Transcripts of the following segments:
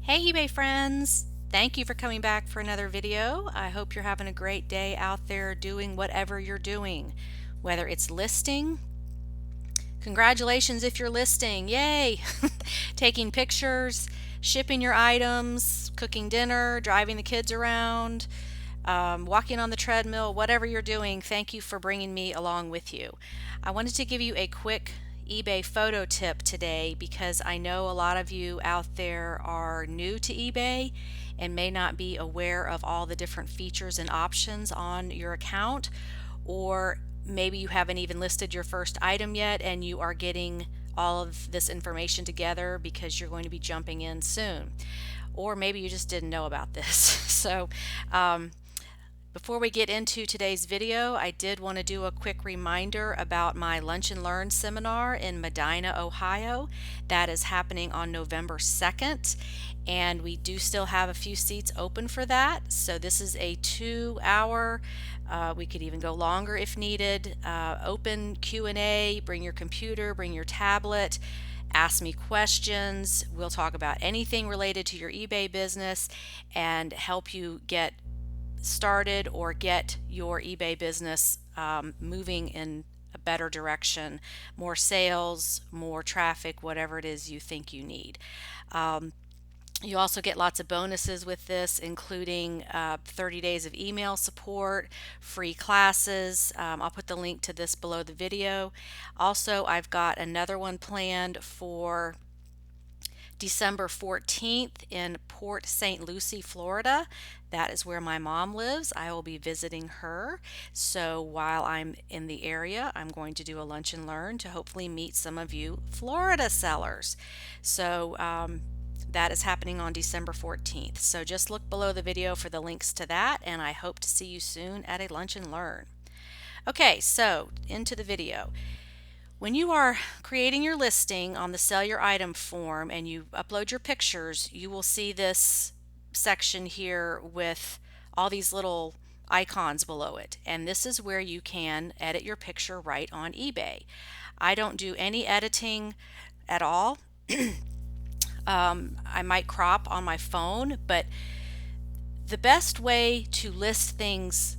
Hey eBay friends! Thank you for coming back for another video. I hope you're having a great day out there doing whatever you're doing. Whether it's listing, congratulations if you're listing, yay! Taking pictures, shipping your items, cooking dinner, driving the kids around, walking on the treadmill, whatever you're doing, thank you for bringing me along with you. I wanted to give you a quick eBay photo tip today because I know a lot of you out there are new to eBay and may not be aware of all the different features and options on your account, or maybe you haven't even listed your first item yet and you are getting all of this information together because you're going to be jumping in soon. Or maybe you just didn't know about this. So before we get into today's video, I did want to do a quick reminder about my Lunch and Learn seminar in Medina, Ohio. That is happening on November 2nd, and we do still have a few seats open for that. So this is a 2-hour, we could even go longer if needed, open Q&A. Bring your computer, bring your tablet. Ask me questions. We'll talk about anything related to your eBay business and help you get started or get your eBay business moving in a better direction, more sales, more traffic, whatever it is you think you need. You also get lots of bonuses with this, including 30 days of email support, free classes. I'll put the link to this below the video. Also, I've got another one planned for December 14th in Port St. Lucie, Florida. That is where my mom lives. I will be visiting her. So while I'm in the area, I'm going to do a lunch and learn to hopefully meet some of you Florida sellers. So that is happening on December 14th. So just look below the video for the links to that, and I hope to see you soon at a lunch and learn. Okay, so into the video. When you are creating your listing on the Sell Your Item form and you upload your pictures, you will see this section here with all these little icons below it. And this is where you can edit your picture right on eBay. I don't do any editing at all. I might crop on my phone, but the best way to list things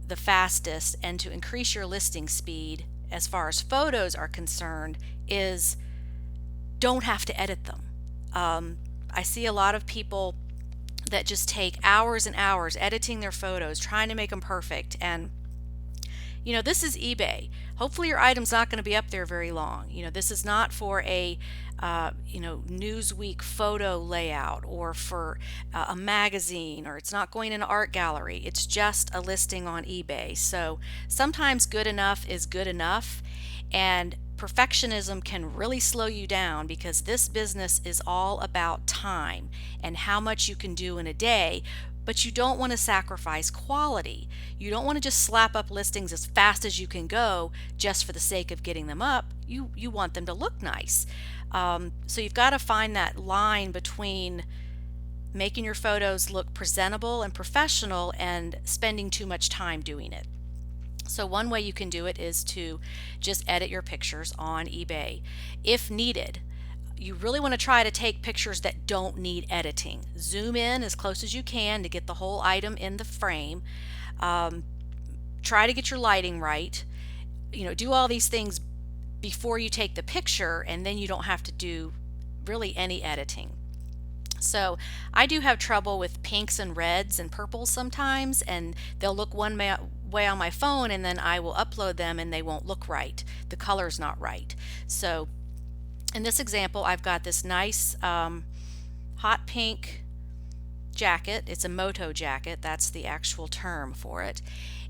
the fastest and to increase your listing speed as far as photos are concerned is don't have to edit them. I see a lot of people that just take hours and hours editing their photos, trying to make them perfect. And this is eBay. Hopefully your item's not going to be up there very long. This is not for a Newsweek photo layout or for a magazine, or it's not going in an art gallery. It's just a listing on eBay. So sometimes good enough is good enough, and perfectionism can really slow you down because this business is all about time and how much you can do in a day. But you don't want to sacrifice quality. You don't want to just slap up listings as fast as you can go just for the sake of getting them up. You want them to look nice. So you've got to find that line between making your photos look presentable and professional and spending too much time doing it. So one way you can do it is to just edit your pictures on eBay if needed. You really want to try to take pictures that don't need editing. Zoom in as close as you can to get the whole item in the frame. Try to get your lighting right. Do all these things before you take the picture, and then you don't have to do really any editing. So I do have trouble with pinks and reds and purples sometimes, and they'll look one way on my phone, and then I will upload them and they won't look right. The color's not right. So in this example, I've got this nice hot pink jacket. It's a moto jacket. That's the actual term for it.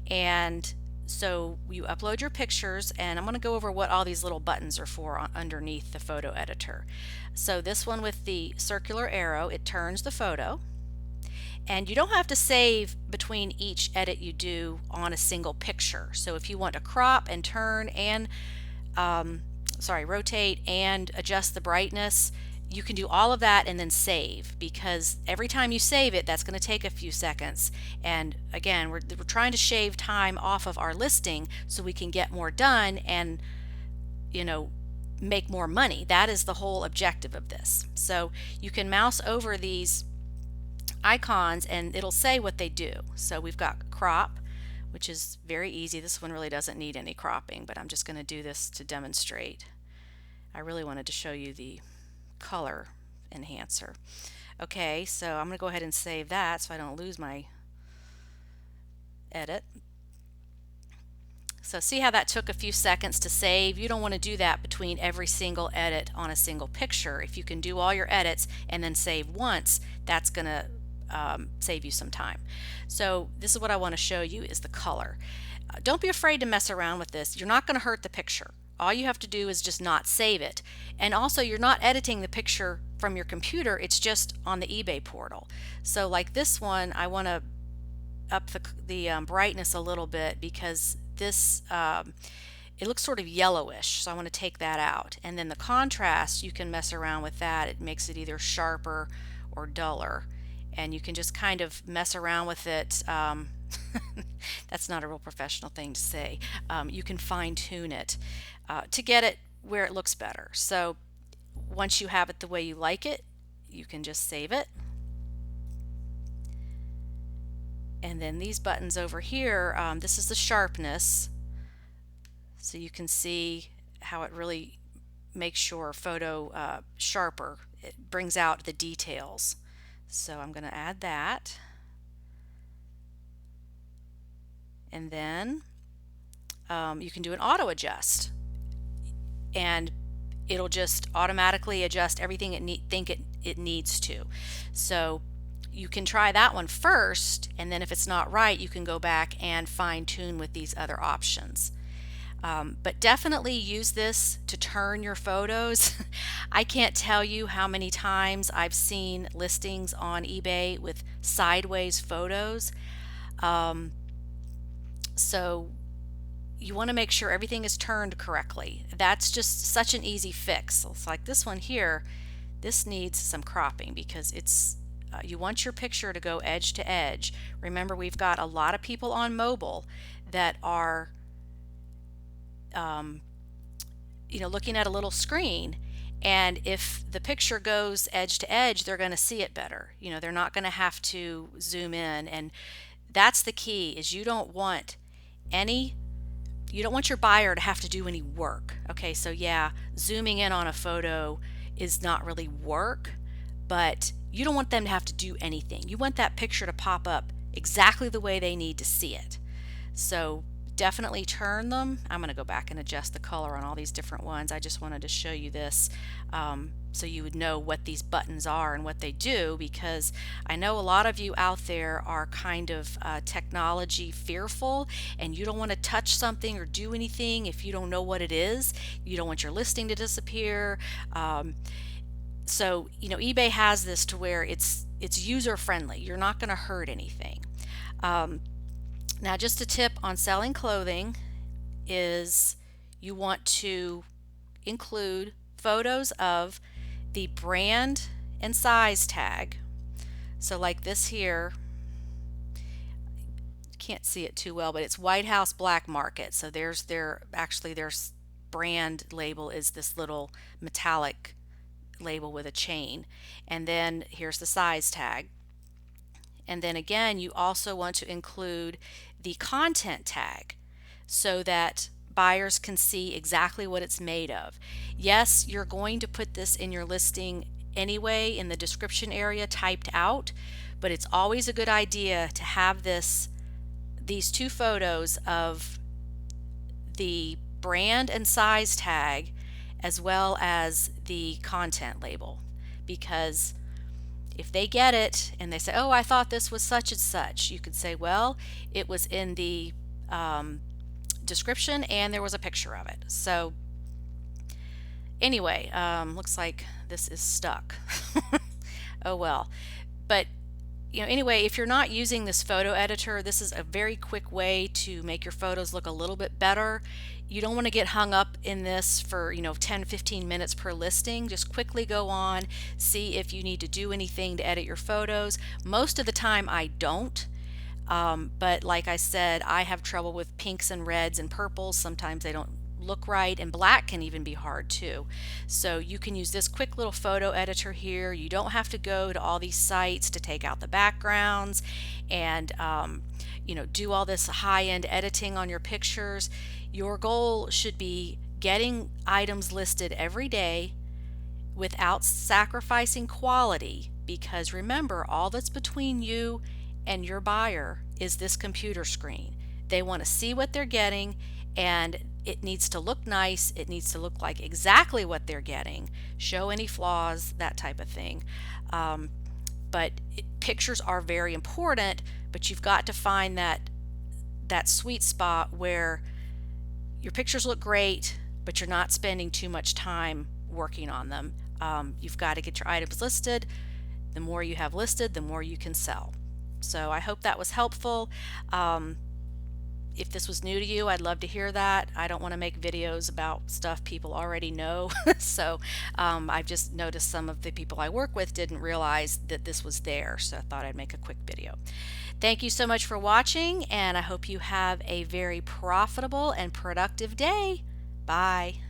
And so you upload your pictures, and I'm going to go over what all these little buttons are for underneath the photo editor. So this one with the circular arrow, it turns the photo. And you don't have to save between each edit you do on a single picture. So if you want to crop and turn and rotate and adjust the brightness, you can do all of that and then save, because every time you save it, that's going to take a few seconds. And again, we're trying to shave time off of our listing so we can get more done and make more money. That is the whole objective of this. So you can mouse over these icons and it'll say what they do. So we've got crop, which is very easy. This one really doesn't need any cropping, but I'm just going to do this to demonstrate. I really wanted to show you the color enhancer. Okay, so I'm going to go ahead and save that so I don't lose my edit. So see how that took a few seconds to save? You don't want to do that between every single edit on a single picture. If you can do all your edits and then save once, that's going to save you some time. So this is what I want to show you is the color. Don't be afraid to mess around with this. You're not going to hurt the picture. All you have to do is just not save it. And also you're not editing the picture from your computer, it's just on the eBay portal. So like this one, I want to up the brightness a little bit because this it looks sort of yellowish, so I want to take that out. And then the contrast, you can mess around with that. It makes it either sharper or duller, and you can just kind of mess around with it. That's not a real professional thing to say. You can fine-tune it to get it where it looks better. So once you have it the way you like it, you can just save it. And then these buttons over here, this is the sharpness, so you can see how it really makes your photo sharper. It brings out the details. So I'm going to add that. And then you can do an auto adjust, and it'll just automatically adjust everything it needs to. So you can try that one first, and then if it's not right, you can go back and fine-tune with these other options. But definitely use this to turn your photos. I can't tell you how many times I've seen listings on eBay with sideways photos. So you want to make sure everything is turned correctly. That's just such an easy fix. It's like this one here, this needs some cropping because it's you want your picture to go edge to edge. Remember, we've got a lot of people on mobile that are looking at a little screen, and if the picture goes edge to edge, they're going to see it better. They're not going to have to zoom in, and that's the key. Is you don't want your buyer to have to do any work. Okay, so yeah, zooming in on a photo is not really work, but you don't want them to have to do anything. You want that picture to pop up exactly the way they need to see it. So definitely turn them. I'm going to go back and adjust the color on all these different ones. I just wanted to show you this so you would know what these buttons are and what they do, because I know a lot of you out there are kind of technology fearful, and you don't want to touch something or do anything if you don't know what it is. You don't want your listing to disappear. So eBay has this to where it's user friendly. You're not going to hurt anything. Now, just a tip on selling clothing is you want to include photos of the brand and size tag. So like this here, can't see it too well, but it's White House Black Market. So there's their brand label is this little metallic label with a chain, and then here's the size tag. And then again, you also want to include the content tag so that buyers can see exactly what it's made of. Yes, you're going to put this in your listing anyway in the description area typed out, but it's always a good idea to have these two photos of the brand and size tag as well as the content label, because if they get it and they say, oh, I thought this was such and such, you could say, well, it was in the description and there was a picture of it. So anyway, looks like this is stuck. Oh well. But anyway, if you're not using this photo editor, this is a very quick way to make your photos look a little bit better. You don't want to get hung up in this for 10-15 minutes per listing. Just quickly go on, see if you need to do anything to edit your photos. Most of the time I don't, but like I said, I have trouble with pinks and reds and purples. Sometimes they don't look right, and black can even be hard too. So you can use this quick little photo editor here. You don't have to go to all these sites to take out the backgrounds and do all this high-end editing on your pictures. Your goal should be getting items listed every day without sacrificing quality, because remember, all that's between you and your buyer is this computer screen. They want to see what they're getting, and it needs to look nice. It needs to look like exactly what they're getting, show any flaws, that type of thing. Pictures are very important, but you've got to find that sweet spot where your pictures look great, but you're not spending too much time working on them. You've got to get your items listed. The more you have listed, the more you can sell. So I hope that was helpful. If this was new to you, I'd love to hear that. I don't want to make videos about stuff people already know. So I've just noticed some of the people I work with didn't realize that this was there. So I thought I'd make a quick video. Thank you so much for watching, and I hope you have a very profitable and productive day. Bye.